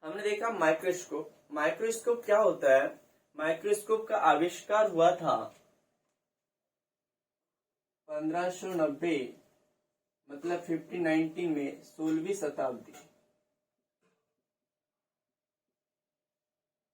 हमने देखा microscope. Microscope क्या होता है? माइक्रोस्कोप का आविष्कार हुआ था 1590 मतलब 1590 में, 16वीं शताब्दी।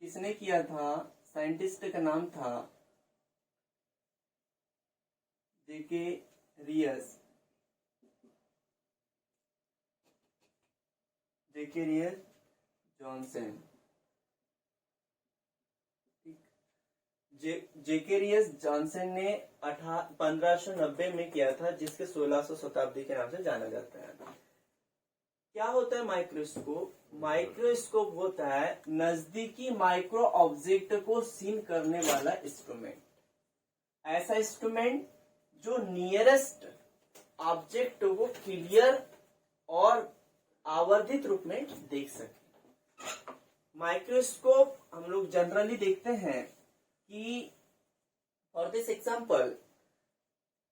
किसने किया था? साइंटिस्ट का नाम था जेके रियस। जेके रियस जॉनसन। जेके रियस जॉनसन ने 1590 में किया था, जिसके 1600 शताब्दी के नाम से जाना जाता है। क्या होता है माइक्रोस्कोप? माइक्रोस्कोप होता है नजदीकी माइक्रो ऑब्जेक्ट को सीन करने वाला इंस्ट्रूमेंट। ऐसा इंस्ट्रूमेंट जो नियरेस्ट ऑब्जेक्ट को क्लियर और आवर्धित रूप में देख सके। माइक्रोस्कोप हम लोग जनरली देखते हैं कि फॉर दिस एग्जाम्पल,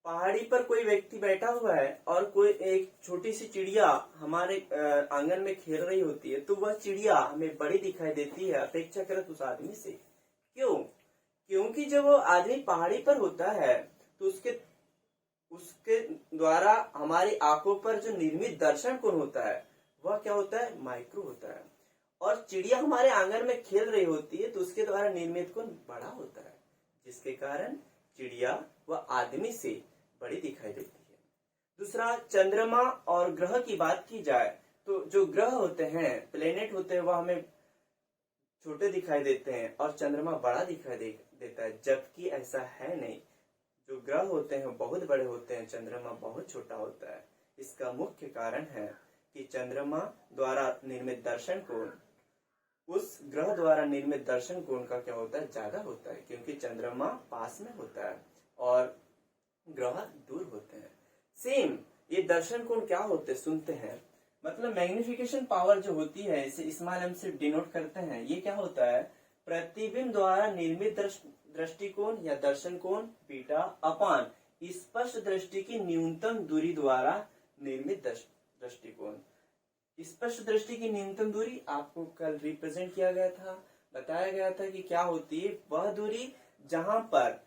पहाड़ी पर कोई व्यक्ति बैठा हुआ है और कोई एक छोटी सी चिड़िया हमारे आंगन में खेल रही होती है, तो वह चिड़िया हमें बड़ी दिखाई देती है अपेक्षाकृत उस आदमी से। क्यों? क्योंकि जब वो आदमी पहाड़ी पर होता है तो उसके द्वारा हमारी आंखों पर जो निर्मित दर्शन कोण होता है वह क्या होता है? माइक्रो होता है। और चिड़िया हमारे आंगन में खेल रही होती है तो उसके द्वारा निर्मित कोण बड़ा होता है, जिसके कारण चिड़िया व आदमी से बड़ी दिखाई देती है। दूसरा, चंद्रमा और ग्रह की बात की जाए तो जो ग्रह होते हैं, प्लेनेट होते हैं, वह हमें छोटे दिखाई देते हैं और चंद्रमा बड़ा दिखाई देता है, जबकि ऐसा है नहीं। जो ग्रह होते हैं बहुत बड़े होते हैं, चंद्रमा बहुत छोटा होता है। इसका मुख्य कारण है कि चंद्रमा द्वारा निर्मित दर्शन कोण उस ग्रह द्वारा निर्मित दर्शन कोण का क्या होता है? ज्यादा होता है, क्योंकि चंद्रमा पास में होता है और ग्रह दूर होते हैं। सेम ये दर्शन कोण क्या होते हैं? सुनते हैं। मतलब मैग्निफिकेशन पावर जो होती है, इसे स्मॉल एम से डिनोट करते हैं। ये क्या होता है? प्रतिबिंब द्वारा निर्मित दृष्टिकोण या दर्शन कोण बीटा अपान स्पष्ट दृष्टि की न्यूनतम दूरी द्वारा निर्मित दृष्टिकोण। स्पष्ट दृष्टि की न्यूनतम दूरी आपको कल रिप्रेजेंट किया गया था, बताया गया था कि क्या होती है? वह दूरी जहां पर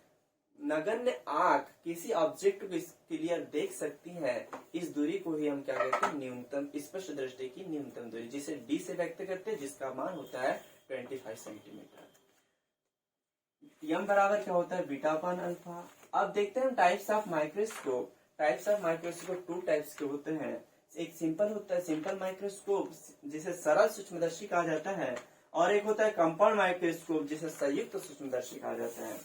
नगण्य आंख किसी ऑब्जेक्ट को क्लियर देख सकती है, इस दूरी को ही हम क्या कहते हैं? न्यूनतम स्पष्ट दृष्टि की न्यूनतम दूरी, जिसे डी से व्यक्त करते हैं, जिसका मान होता है 25 सेंटीमीटर। यम बराबर क्या होता है? बीटा अपान अल्फा। अब देखते हैं types of microscope. Types of microscope 2 types के होते हैं। एक सिंपल होता है सिंपल माइक्रोस्कोप, जिसे सरल सूक्ष्मदर्शी कहा जाता है, और एक होता है कंपाउंड माइक्रोस्कोप, जिसे संयुक्त सूक्ष्मदर्शी कहा जाता है।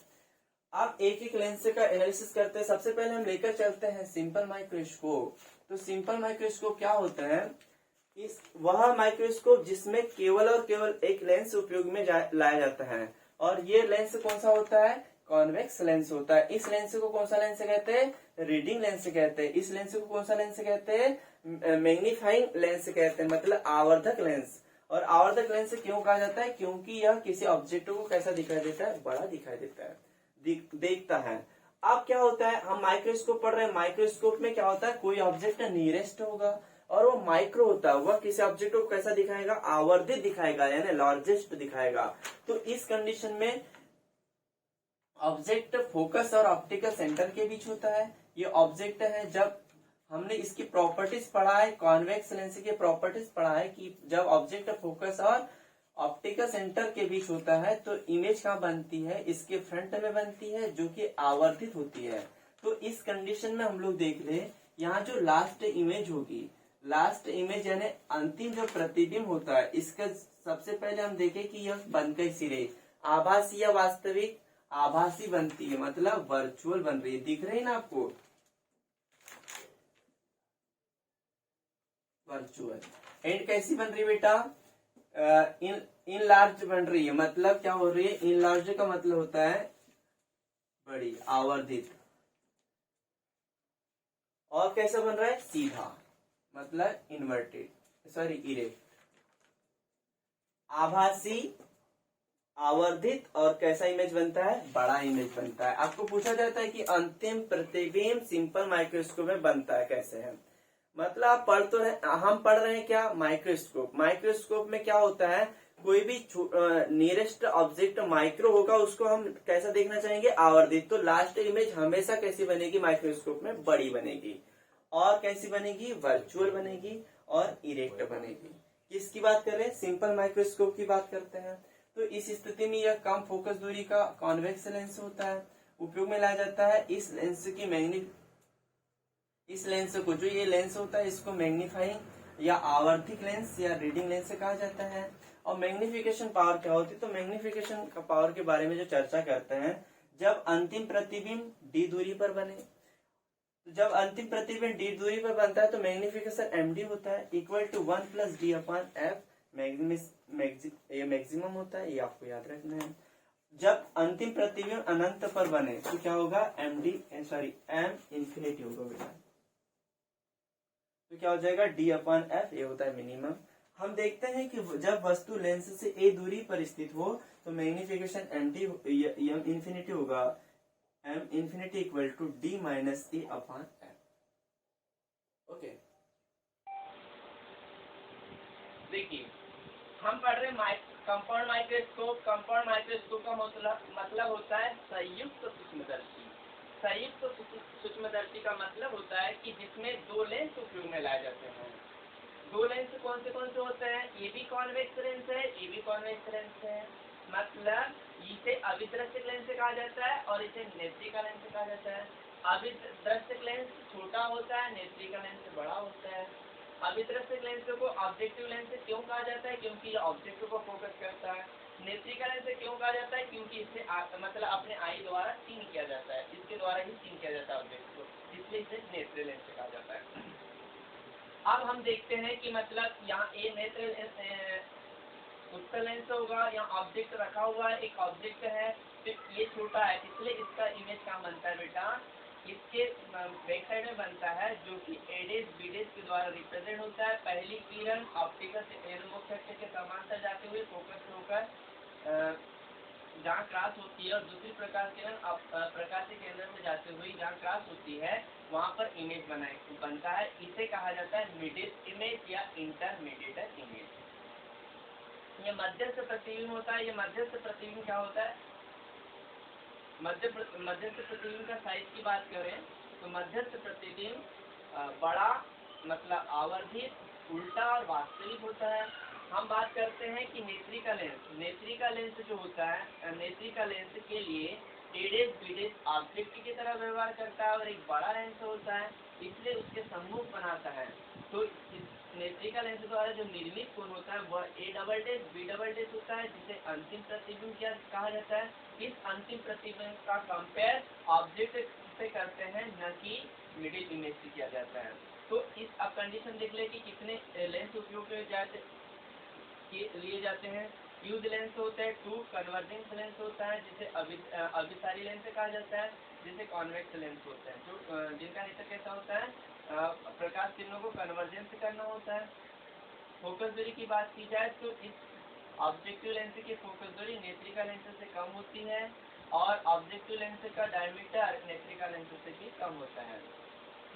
आप एक एक लेंस का एनालिसिस करते हैं। सबसे पहले हम लेकर चलते हैं सिंपल माइक्रोस्कोप। तो सिंपल माइक्रोस्कोप क्या होता है? वह माइक्रोस्कोप जिसमें केवल और केवल एक लेंस उपयोग में लाया जाता है, और ये लेंस कौन सा होता है? कॉन्वेक्स लेंस होता है। इस लेंस को कौन सा लेंस कहते हैं? रीडिंग लेंस कहते हैं। इस लेंस को कौन सा लेंस कहते हैं? मैग्नीफाइंग लेंस कहते हैं, मतलब आवर्धक लेंस। और आवर्धक लेंस क्यों कहा जाता है? क्योंकि यह किसी ऑब्जेक्ट को कैसा दिखाई देता है? बड़ा दिखाई देता है, देखता है। अब क्या होता है? हम माइक्रोस्कोप पढ़ रहे हैं। माइक्रोस्कोप में क्या होता है? कोई ऑब्जेक्ट नियरेस्ट होगा और वो माइक्रो होता है, वह किसी ऑब्जेक्ट को कैसा दिखाएगा? आवर्धित दिखाएगा, यानी लार्जेस्ट दिखाएगा। तो इस कंडीशन में ऑब्जेक्ट फोकस और ऑप्टिकल सेंटर के बीच होता है। ये ऑब्जेक्ट है, जब हमने इसकी प्रॉपर्टीज पढ़ा है, कॉन्वेक्स लेंस की प्रॉपर्टीज पढ़ा है कि जब ऑब्जेक्ट फोकस और ऑप्टिकल सेंटर के बीच होता है तो इमेज कहाँ बनती है? इसके फ्रंट में बनती है, जो कि आवर्धित होती है। तो इस कंडीशन में हम लोग देख ले, यहाँ जो लास्ट इमेज होगी, लास्ट इमेज यानी अंतिम जो प्रतिबिंब होता है, इसका सबसे पहले हम देखें कि यह बन कैसी रही, आभासी या वास्तविक? आभासी बनती है, मतलब वर्चुअल बन रही है। दिख रही है ना आपको? वर्चुअल। एंड कैसी बन रही है बेटा? इन लार्ज बन रही है, मतलब क्या हो रही है? इन लार्ज का मतलब होता है बड़ी, आवर्धित। और कैसा बन रहा है? सीधा, मतलब इन्वर्टेड, सॉरी इरेक्ट। आभासी, आवर्धित, और कैसा इमेज बनता है? बड़ा इमेज बनता है। आपको पूछा जाता है कि अंतिम प्रतिबिंब सिंपल माइक्रोस्कोप में बनता है कैसे है? मतलब आप पढ़ तो रहे, हम पढ़ रहे हैं क्या, माइक्रोस्कोप। माइक्रोस्कोप में क्या होता है, कोई भी नियरेस्ट ऑब्जेक्ट माइक्रो होगा उसको हम कैसा देखना चाहेंगे, आवर्धित। तो लास्ट इमेज हमेशा कैसी बनेगी माइक्रोस्कोप में, बड़ी बनेगी। और कैसी बनेगी, वर्चुअल बनेगी और इरेक्ट बनेगी। किसकी बात कर रहे हैं, सिंपल माइक्रोस्कोप की बात करते हैं। तो इस स्थिति में यह कम फोकस दूरी का कॉन्वेक्स लेंस होता है, उपयोग में लाया जाता है। इस लेंस को, जो ये लेंस होता है, इसको मैग्नीफाइंग या आवर्धिक लेंस या रीडिंग लेंस से कहा जाता है। और मैग्निफिकेशन पावर क्या होती है, तो मैग्निफिकेशन पावर के बारे में जो चर्चा करते हैं, जब अंतिम प्रतिबिंब डी दूरी पर बने, तो जब अंतिम प्रतिबिंब डी दूरी पर बनता है तो मैग्निफिकेशन एमडी होता है, इक्वल टू 1 + d/f। ये मैक्सिमम होता है, ये आपको याद रखना है। जब अंतिम प्रतिबिंब अनंत पर बने तो क्या होगा, एम इंफिनिटी होगा बेटा। तो क्या हो जाएगा, d/f, ये होता है मिनिमम। हम देखते हैं कि जब वस्तु लेंस से a दूरी पर स्थित हो तो मैग्निफिकेशन एम इंफिनिटी होगा, M infinity equal to d - a/f। Okay, देखिए हम पढ़ रहे हैं कंपाउंड माइक्रोस्कोप। कंपाउंड माइक्रोस्कोप का मतलब होता है संयुक्त सूक्ष्मदर्शी। संयुक्त सूक्ष्मदर्शी का मतलब होता है कि जिसमें दो लेंस उपयोग में लाए जाते हैं। दो लेंस कौन से होते हैं, ये भी कॉन्वेक्स लेंस है, ये भी कॉन्वेक्स लेंस है। मतलब इसे अभिदृश्यक लेंस कहा जाता है और इसे नेत्रिका लेंस कहा जाता है। अभिदृश्यक लेंस छोटा होता है, नेत्रिका लेंस बड़ा होता है। अभिदृश्यक लेंस को ऑब्जेक्टिव लेंस क्यों कहा जाता है, क्योंकि ये ऑब्जेक्ट को फोकस करता है। नेत्रिका लेंस क्यों कहा जाता है, क्योंकि इसे मतलब अपने आई द्वारा सीन किया जाता है, इसके द्वारा ही सीन किया जाता है ऑब्जेक्ट को, इसलिए इसे नेत्र लेंस कहा जाता है। अब हम देखते हैं कि मतलब यहाँ ए नेत्र उत्तल लेंस होगा, यहाँ ऑब्जेक्ट रखा हुआ है, एक ऑब्जेक्ट है, तो ये छोटा है, इसलिए इसका इमेज कहाँ बनता है बेटा, इसके बैक साइड में बनता है, जो कि एडेस बीडेस के द्वारा रिप्रेजेंट होता है। पहली किरण ऑप्टिकल मुख्य अक्ष के समांतर जाते हुए फोकस होकर जहाँ क्रॉस होती है, और दूसरी प्रकाश किरण प्रकाश के केंद्र से जाते हुए जहाँ क्रॉस होती है वहाँ पर इमेज बनता है। इसे कहा जाता है मिडिल इमेज या इंटरमीडिएट इमेज। ये मध्यस्थ प्रतिबिंब होता है। ये मध्यस्थ प्रतिबिंब क्या होता है, मध्यस्थ प्रतिबिंब का साइज की बात करें तो मध्यस्थ प्रतिबिंब बड़ा मतलब आवर्धित, उल्टा और वास्तविक होता है। हम बात करते हैं कि नेत्रिका लेंस जो होता है, नेत्रिका लेंस के लिए एडेस बीडेस ऑब्जेक्ट की तरह व्यवहार करता है और एक बड़ा लेंस होता है, इसलिए उसके सम्मुख बनाता है। तो नेत्रिका लेंस द्वारा जो निर्मित कोण होता है वह A double dash B double dash होता है, जिसे अंतिम प्रतिबिंब क्या कहा जाता है। इस अंतिम प्रतिबिंब का कंपेयर ऑब्जेक्ट से करते हैं, न कि मिडिल इमेज से किया जाता है। तो इस अब कंडीशन देख ले कि कितने लेंस उपयोग लिए जाते हैं। फ्यूज लेंस होते हैं, टू कन्वर्जिंग लेंस होता है जिसे अभिसारी लेंस कहा जाता है, जिसे कॉन्वेक्स लेंस होते हैं, जो जिनका नेचर कैसा होता है, प्रकाश किरणों को कन्वर्जेंस करना होता है। फोकस दूरी की बात की जाए तो इस ऑब्जेक्टिव लेंस की फोकस दूरी नेत्रिका लेंस से कम होती है और ऑब्जेक्टिव लेंस का डायमीटर नेत्रिका लेंस से भी कम होता है।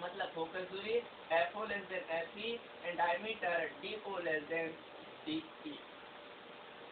मतलब फोकस दूरी FO less than FE and diameter DO less than DE।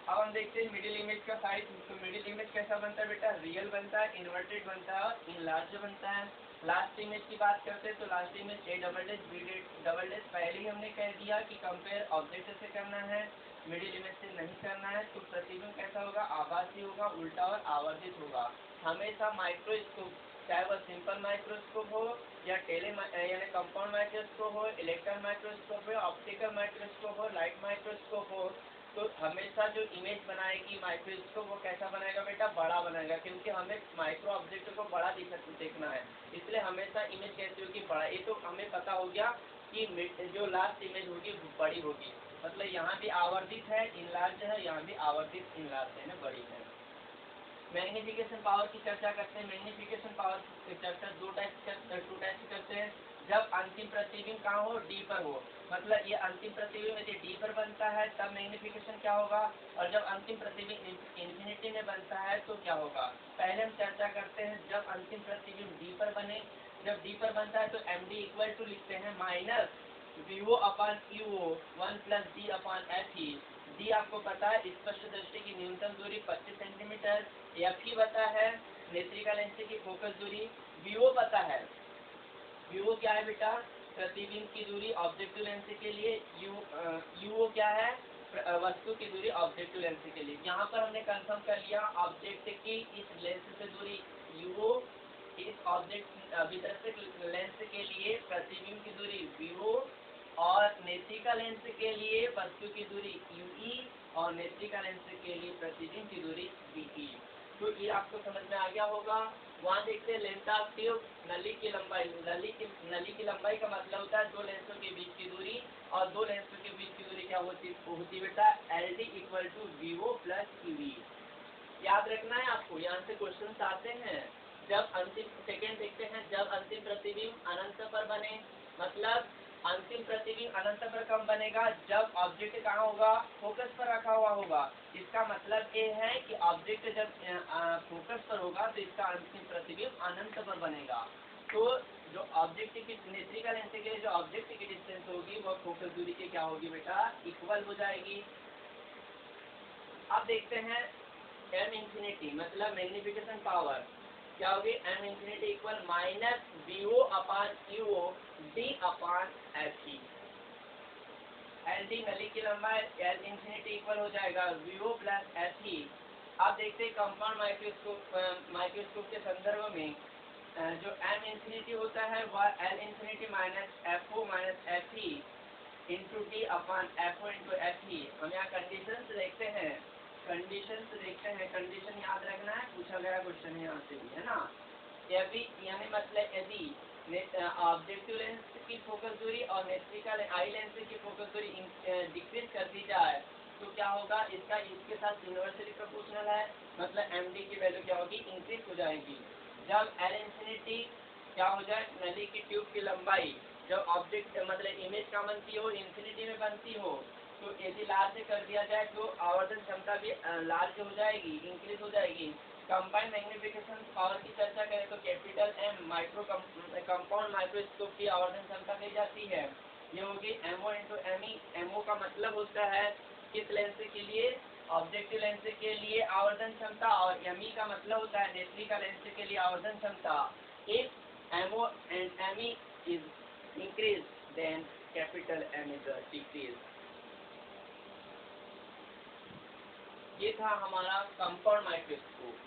अब हम देखते हैं मिडिल इमेज का साइज। तो मिडिल इमेज कैसा बनता है बेटा, रियल बनता है, इन्वर्टेड बनता है और इनलार्ज बनता है। लास्ट इमेज की बात करते हैं तो last image A double dash B double dash पहले ही हमने कह दिया कि कंपेयर ऑब्जेक्ट से करना है, मिडिल इमेज से नहीं करना है। तो प्रतिबिंब कैसा होगा, आभासी होगा, उल्टा और आवर्धित होगा। हमेशा माइक्रोस्कोप, चाहे वह सिंपल माइक्रोस्कोप हो या यानी कंपाउंड माइक्रोस्कोप हो, इलेक्ट्रॉन माइक्रोस्कोप हो, ऑप्टिकल माइक्रोस्कोप हो, लाइट माइक्रोस्कोप हो, तो हमेशा जो इमेज बनाएगी माइक्रोस्कोप वो कैसा बनाएगा बेटा, बड़ा बनाएगा, क्योंकि हमें माइक्रो ऑब्जेक्ट को बड़ा देखना है, इसलिए हमेशा इमेज कैसी होगी, बड़ा। ये तो हमें पता हो गया कि जो लास्ट इमेज होगी बड़ी होगी। मतलब यहाँ भी आवर्धित है, इनलार्ज है, यहाँ भी आवर्धित इनलार्ज है, बड़ी है। मैग्निफिकेशन पावर की चर्चा करते हैं। मैग्निफिकेशन पावर की चर्चा टू टाइप्स करते हैं। जब अंतिम प्रतिबिंब कहाँ हो, डी पर हो, मतलब ये अंतिम प्रतिबिंब यदि डी पर बनता है तब मैग्निफिकेशन क्या होगा, और जब अंतिम प्रतिबिंब इंफिनिटी में बनता है तो क्या होगा। पहले हम चर्चा करते हैं जब अंतिम प्रतिबिंब डी पर बने। जब डी पर बनता है तो MD इक्वल टू लिखते हैं माइनस वीओ अपन ईओ 1 प्लस डी अपन एफ ई। डी आपको पता है स्पष्ट दृष्टि की न्यूनतम दूरी 25 सेंटीमीटर। एफ ई पता है नेत्रिका लेंस की फोकस दूरी। वीओ पता है, वीओ क्या है बेटा, प्रतिबिंब की दूरी ऑब्जेक्टिव लेंस के लिए। यूओ क्या है, वस्तु की दूरी ऑब्जेक्टिव लेंस के लिए। यहाँ पर हमने कंफर्म कर लिया ऑब्जेक्ट की इस लेंस से दूरी यूओ, इस ऑब्जेक्ट विदर्शक लेंस के लिए प्रतिबिंब की दूरी वीओ, और नेत्रिका लेंस के लिए वस्तु की दूरी यूई, और नेत्रिका लेंस के लिए प्रतिबिंब की दूरी वीई। तो ये आपको समझ में आ गया होगा। वहाँ देखते हैं लेंथ ऑफ ट्यूब, नली की लंबाई। नली की लंबाई का मतलब होता है दो लेंसों के बीच की दूरी, और दो लेंसों के बीच की दूरी क्या होती बेटा, L D equal to VO plus UV. याद रखना है आपको, यहाँ से क्वेश्चन आते हैं। जब अंतिम सेकेंड देखते हैं, जब अंतिम प्रतिबिंब अनंत पर बने, मतलब अंतिम प्रतिबिंब अनंत पर कब बनेगा, जब ऑब्जेक्ट कहाँ होगा, फोकस पर रखा हुआ होगा। इसका मतलब ये है कि ऑब्जेक्ट जब फोकस पर होगा तो इसका अंतिम प्रतिबिंब अनंत पर बनेगा। तो जो ऑब्जेक्ट की नेत्रिका लेंस के लिए जो ऑब्जेक्ट की डिस्टेंस होगी वह फोकस दूरी के क्या होगी बेटा, इक्वल हो जाएगी। अब देखते हैं एम इंफिनिटी मतलब मैग्निफिकेशन पावर क्या होगी, M infinity equal minus VO upon UO D upon F E. L D नली की लंबाई, एल इंफिनिटी इक्वल हो जाएगा वीओ प्लस एफ ई। अब देखते हैं कंपाउंड माइक्रोस्कोप के संदर्भ में जो एम इंफिनिटी होता है वह L infinity minus F O minus F E into D upon F O into F E. हम यहाँ कंडीशन देखते हैं, कंडीशन याद रखना है, पूछा गया क्वेश्चन है यहाँ से भी, है ना। यदि यानी मतलब यदि ऑब्जेक्टिव लेंस की फोकस दूरी और नेत्रिका आई लेंस की फोकस दूरी डिक्रीज कर दी जाए तो क्या होगा, इसका इसके साथ यूनिवर्सली प्रोपोर्शनल है, मतलब एम डी की वैल्यू क्या होगी, इंक्रीज हो जाएगी। जब एल इंफिनिटी क्या हो जाए, नली की ट्यूब की लंबाई जब ऑब्जेक्ट मतलब इमेज का बनती हो, इंफिनिटी में बनती हो, तो यदि लार्ज कर दिया जाए तो आवर्धन क्षमता भी लार्ज हो जाएगी, इंक्रीज हो जाएगी। कंबाइंड मैग्निफिकेशन पावर की चर्चा करें तो capital M micro compound microscope की आवर्धन क्षमता कही जाती है, ये होगी एमओ इंटू एमई। एमओ का मतलब होता है किस लेंस के लिए, ऑब्जेक्टिव लेंस के लिए आवर्धन क्षमता, और एमई का मतलब होता है नेत्रिका लेंस के लिए आवर्धन क्षमता। If MO and ME is increase then capital M is decrease. ये था हमारा कंपाउंड माइक्रोस्कोप।